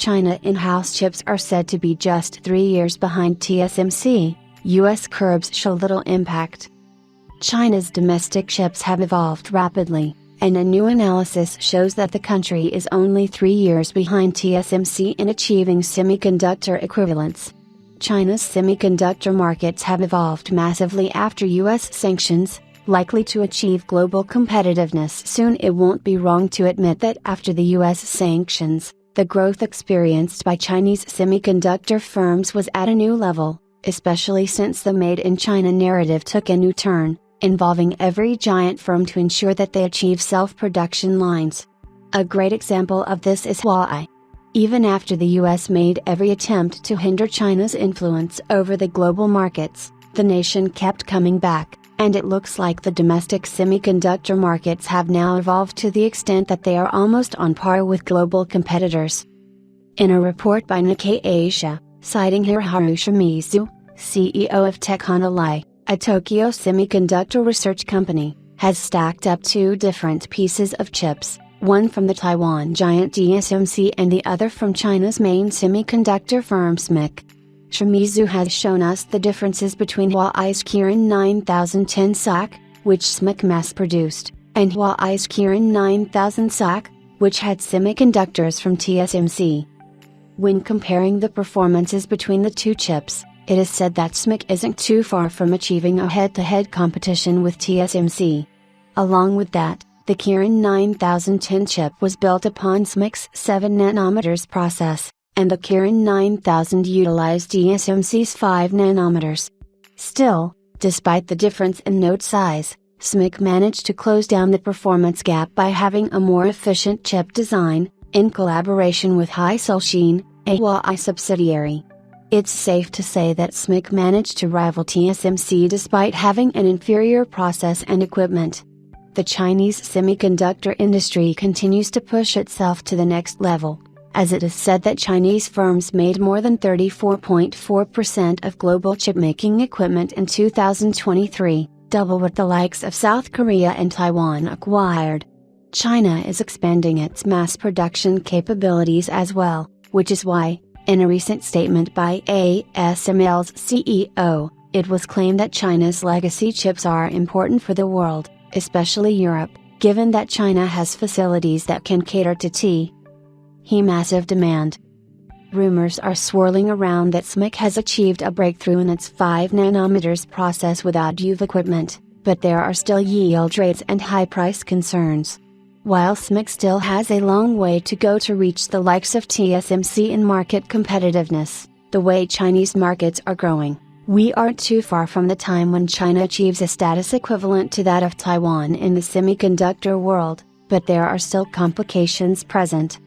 China in-house chips are said to be just 3 years behind TSMC, US curbs show little impact. China's domestic chips have evolved rapidly, and a new analysis shows that the country is only 3 years behind TSMC in achieving semiconductor equivalence. China's semiconductor markets have evolved massively after US sanctions, likely to achieve global competitiveness soon. It won't be wrong to admit that after the US sanctions, the growth experienced by Chinese semiconductor firms was at a new level, especially since the Made in China narrative took a new turn, involving every giant firm to ensure that they achieve self-production lines. A great example of this is Huawei. Even after the US made every attempt to hinder China's influence over the global markets, the nation kept coming back, and it looks like the domestic semiconductor markets have now evolved to the extent that they are almost on par with global competitors. In a report by Nikkei Asia, citing Hiroharu Shimizu, CEO of Teconali, a Tokyo semiconductor research company, has stacked up two different pieces of chips, one from the Taiwan giant TSMC and the other from China's main semiconductor firm SMIC. Shimizu has shown us the differences between Huawei's Kirin 9010 SoC, which SMIC mass-produced, and Huawei's Kirin 9000 SoC, which had semiconductors from TSMC. When comparing the performances between the two chips, it is said that SMIC isn't too far from achieving a head-to-head competition with TSMC. Along with that, the Kirin 9010 chip was built upon SMIC's 7nm process, and the Kirin 9000 utilized TSMC's 5nm. Still, despite the difference in node size, SMIC managed to close down the performance gap by having a more efficient chip design, in collaboration with Hisulshine, a Huawei subsidiary. It's safe to say that SMIC managed to rival TSMC despite having an inferior process and equipment. The Chinese semiconductor industry continues to push itself to the next level, as it is said that Chinese firms made more than 34.4% of global chipmaking equipment in 2023, double what the likes of South Korea and Taiwan acquired. China is expanding its mass production capabilities as well, which is why, in a recent statement by ASML's CEO, it was claimed that China's legacy chips are important for the world, especially Europe, given that China has facilities that can cater to massive demand. Rumors are swirling around that SMIC has achieved a breakthrough in its 5nm process without UV equipment, but there are still yield rates and high price concerns. While SMIC still has a long way to go to reach the likes of TSMC in market competitiveness, the way Chinese markets are growing, we aren't too far from the time when China achieves a status equivalent to that of Taiwan in the semiconductor world, but there are still complications present.